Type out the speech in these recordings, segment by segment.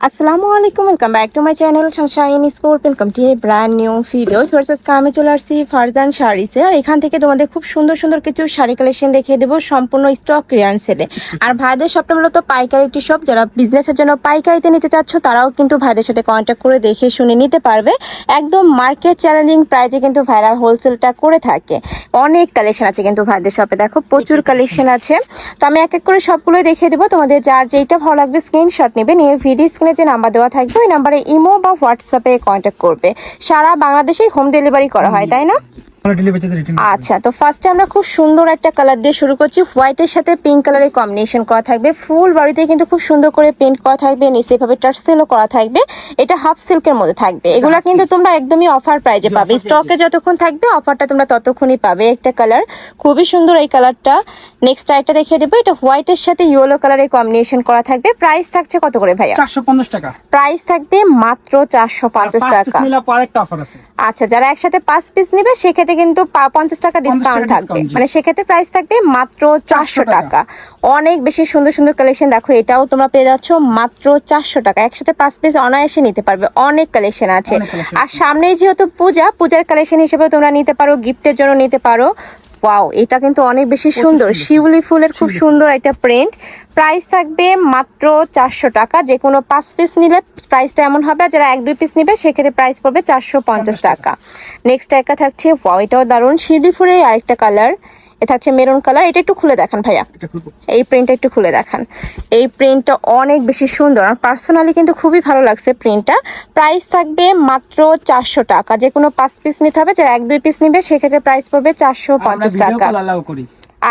আসসালামু আলাইকুম, welcome back to my channel Sunshine sport. Welcome to A brand new video. First আমি চলে আসছি ফারজান শাড়িসে, আর এখান থেকে তোমাদের খুব সুন্দর সুন্দর কিছু শাড়ি কালেকশন দেখিয়ে দেবো সম্পূর্ণ স্টক ক্লিয়ারেন্স সেলে। আর ভাইদের শপটা মূলত পাইকারি একটি শপ, যারা বিজনেসের জন্য পাইকারিতে নিতে চাচ্ছ তারাও কিন্তু ভাইদের সাথে কন্ট্যাক্ট করে দেখে শুনে নিতে পারবে। একদম মার্কেট চ্যালেঞ্জিং প্রাইজে কিন্তু ভাইরা হোলসেলটা করে থাকে। অনেক কালেকশন আছে কিন্তু ভাইদের শপে, দেখো প্রচুর কালেকশন আছে। তো আমি এক এক করে সবগুলোই দেখিয়ে দেবো। তোমাদের যার যেইটা ভালো লাগবে স্ক্রিনশট নেবে, নিয়ে ভিডিও স্ক্রিনে যে নাম্বার দেওয়া থাকবে ওই নাম্বারে ইমো বা হোয়াটসঅ্যাপে কন্ট্যাক্ট করবে। সারা বাংলাদেশেই হোম ডেলিভারি করা হয়, তাই না? আচ্ছা, তো ফার্স্টে আমরা খুব সুন্দর একটা কালার দিয়ে শুরু করছি। হোয়াইটের সাথে পিঙ্ক কালারের কম্বিনেশন করা থাকবে। ফুল বাড়িতে কিন্তু খুব সুন্দর করে পেন্ট করা থাকবে, নিচে এভাবে টার্সেলও করা থাকবে। এটা হাফ সিল্কের মধ্যে থাকবে। এগুলা কিন্তু তোমরা একদমই অফার প্রাইজে পাবে। স্টকে যতক্ষণ থাকবে অফারটা তোমরা ততক্ষণই পাবে। একটা কালার খুবই সুন্দর এই কালারটা। নেক্সট আইটা দেখিয়ে দেবো। এটা হোয়াইটের সাথে ইয়েলো কালারের কম্বিনেশন করা থাকবে। প্রাইস থাকছে কত করে ভাইয়া? 450 টাকা। প্রাইস থাকবে মাত্র 450 টাকা। আচ্ছা, যারা একসাথে 5 পিস নেবে সেক্ষেত্রে কিন্তু 50 টাকা ডিসকাউন্ট থাকবে, মানে সেক্ষেত্রে প্রাইস থাকবে মাত্র 400 টাকা। অনেক বেশি সুন্দর সুন্দর কালেকশন। দেখো এটাও তোমরা পেয়ে যাচ্ছ মাত্র 400 টাকা। একসাথে 5 পিস অনায়াসে নিতে পারবে। অনেক কালেকশন আছে। আর সামনেই যেহেতু পূজার কালেকশন হিসেবে তোমরা নিতে পারো, গিফটের জন্য নিতে পারো। ওয়াও, এটা কিন্তু অনেক বেশি সুন্দর। শিউলি ফুলের খুব সুন্দর একটা প্রিন্ট। প্রাইস থাকবে মাত্র 400 টাকা। যে কোনো 5 পিস নিলে প্রাইসটা এমন হবে, আর যারা 1-2 পিস নিবে সেক্ষেত্রে প্রাইস পড়বে 450 টাকা। নেক্সট একটা থাকছে, ওয়াও এটাও দারুণ। শিউলি ফুলের আরেকটা কালার, এটা হচ্ছে মেরুন কালার। এটা একটু খুলে দেখান ভাইয়া, এই প্রিন্টটা একটু খুলে দেখান। এই প্রিন্টটা অনেক বেশি সুন্দর, আর পার্সোনালি কিন্তু খুবই ভালো লাগছে প্রিন্টটা। প্রাইস থাকবে মাত্র 400 টাকা। যে কোনো 5 পিস নিতে হবে, যারা 1-2 পিস নিবে সেক্ষেত্রে প্রাইস পড়বে 450 টাকা।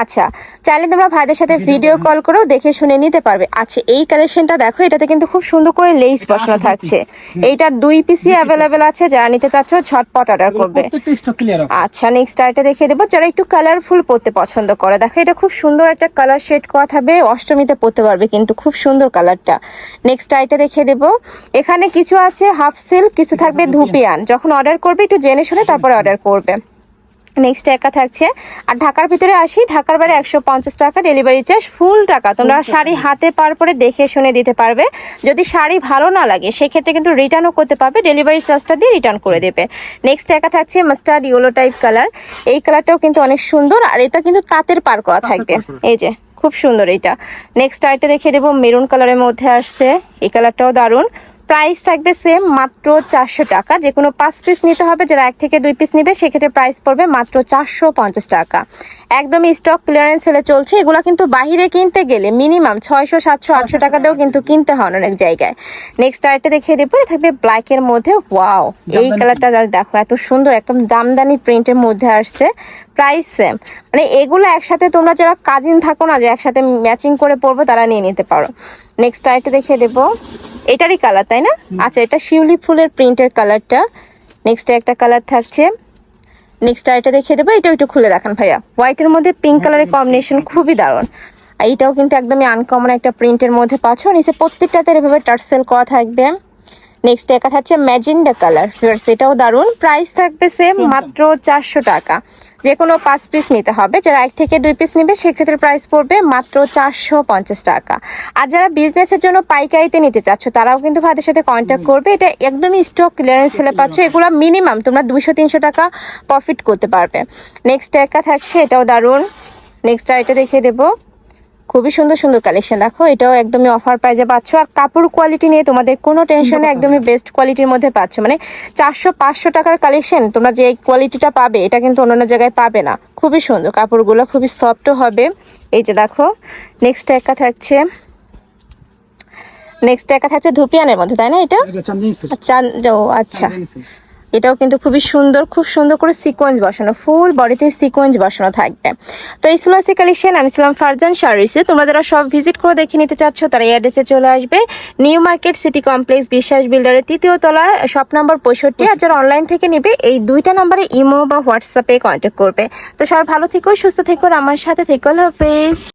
আচ্ছা, চাইলে তোমরা ভাইদের সাথে ভিডিও কল করেও দেখে শুনে নিতে পারবে। আচ্ছা, এই কালেকশনটা দেখো, এটাতে কিন্তু খুব সুন্দর করে লেস বসানো থাকছে। এইটা 2 পিসই অ্যাভেলেবেল আছে, যারা নিতে চাচ্ছ ঝটপট অর্ডার করবে। আচ্ছা, নেক্সট আইটা দেখিয়ে দেবো। যারা একটু কালারফুল পড়তে পছন্দ করে, দেখো এটা খুব সুন্দর একটা কালার শেড করা থাকবে। অষ্টমীতে পড়তে পারবে কিন্তু, খুব সুন্দর কালারটা। নেক্সট আইটা দেখিয়ে দেবো। এখানে কিছু আছে হাফ সিল্ক, কিছু থাকবে ধুপিয়ান। যখন অর্ডার করবে একটু জেনে শুনে তারপরে অর্ডার করবে। নেক্সট একা থাকছে। আর ঢাকার ভিতরে আসি, ঢাকার বাইরে 150 টাকা ডেলিভারি চার্জ, ফুল টাকা। তোমরা শাড়ি হাতে পাওয়ার পরে দেখে শুনে দিতে পারবে। যদি শাড়ি ভালো না লাগে সেক্ষেত্রে কিন্তু রিটার্নও করতে পারবে, ডেলিভারি চার্জটা দিয়ে রিটার্ন করে দেবে। নেক্সট একা থাকছে মাস্টার্ড ইয়েলো টাইপ কালার। এই কালারটাও কিন্তু অনেক সুন্দর, আর এটা কিন্তু তাঁতের পার করা থাকবে। এই যে খুব সুন্দর এইটা। নেক্সট আইটা দেখিয়ে দেবো, মেরুন কালারের মধ্যে আসছে। এই কালারটাও দারুণ। প্রাইস থাকবে সেম, মাত্র 400 টাকা। যে কোনো 5 পিস নিতে হবে, যারা 1 থেকে 2 পিস নিবে সেক্ষেত্রে প্রাইস পড়বে মাত্র 450 টাকা। একদমই স্টক ক্লিয়ারেন্স সেলে চলছে। এগুলো কিন্তু বাহিরে কিনতে গেলে মিনিমাম 600, 700, 800 টাকা দিয়েও কিন্তু কিনতে হয় অনেক জায়গায়। নেক্সট আরেকটা দেখিয়ে দেবো, থাকবে ব্ল্যাকের মধ্যে। ওয়াও, এই কালারটা দেখো এত সুন্দর, একদম জামদানি প্রিন্টের মধ্যে আসছে। প্রাইস সেম, মানে এগুলো একসাথে তোমরা যারা কাজিন থাকো না, যে একসাথে ম্যাচিং করে পরবো, তারা নিয়ে নিতে পারো। নেক্সট আরেকটা দেখিয়ে দেবো। এটারই কালার তাই না? আচ্ছা, এটা শিউলি ফুলের প্রিন্টের কালারটা। নেক্সট একটা কালার থাকছে। নেক্সট আরেকটা দেখিয়ে দেবো। এটা একটু খুলে দেখান ভাইয়া। হোয়াইটের মধ্যে পিঙ্ক কালারের কম্বিনেশন খুবই দারুণ। এইটাও কিন্তু একদমই আনকমন একটা প্রিন্টের মধ্যে পাচ্ছ। নিচে প্রত্যেকটাতে এভাবে টার্সেল করা থাকবে। নেক্সট একটা থাকছে ম্যাজেন্ডা কালার, এটাও দারুণ। প্রাইস থাকবে সেম, মাত্র 400 টাকা। যে কোনো 5 পিস নিতে হবে, যারা 1 থেকে 2 পিস নেবে সেক্ষেত্রে প্রাইস পড়বে মাত্র 450 টাকা। আর যারা বিজনেসের জন্য পাইকারিতে নিতে চাচ্ছ তারাও কিন্তু ভাইদের সাথে কন্ট্যাক্ট করবে। এটা একদমই স্টক ক্লিয়ারেন্স সেলে পাচ্ছ। এগুলো মিনিমাম তোমরা 200-300 টাকা প্রফিট করতে পারবে। নেক্সট একটা থাকছে, এটাও দারুণ। নেক্সট আর এটা দেখিয়ে দেবো। খুবই সুন্দর সুন্দর কালেকশন। দেখো এটাও একদমই অফার প্রাইজে পাচ্ছ। আর কাপড় কোয়ালিটি নিয়ে তোমাদের কোনো টেনশন নেই, একদমই বেস্ট কোয়ালিটির মধ্যে পাচ্ছ। মানে 400-500 টাকার কালেকশন তোমরা যে কোয়ালিটিটা পাবে এটা কিন্তু অন্যান্য জায়গায় পাবে না। খুবই সুন্দর কাপড়গুলো, খুবই সফটও হবে। এই যে দেখো। নেক্সট একটা থাকছে, ধুপিয়ানের মধ্যে, তাই না? এটা আচ্ছা, এটাও কিন্তু খুবই সুন্দর, খুব সুন্দর করে সিকোয়েন্স বসানো, ফুল বডিতে সিকোয়েন্স বসানো থাকবে। তো এই ছিল আজকে কালেকশন। আমি ছিলাম ফারজান শাড়িসে। তোমরা যারা সব ভিজিট করে দেখে নিতে চাচ্ছ তারা এই অ্যাড্রেসে চলে আসবে। নিউ মার্কেট সিটি কমপ্লেক্স, বিশ্বাস বিল্ডারের 3য় তলায়, শপ নাম্বার 65। আর যারা অনলাইন থেকে নিবে এই 2টা নাম্বারে ইমো বা হোয়াটসঅ্যাপে কন্ট্যাক্ট করবে। তো সবাই ভালো থেকো, সুস্থ থেকো, আমার সাথে থেকো। আল্লাহ হাফেজ।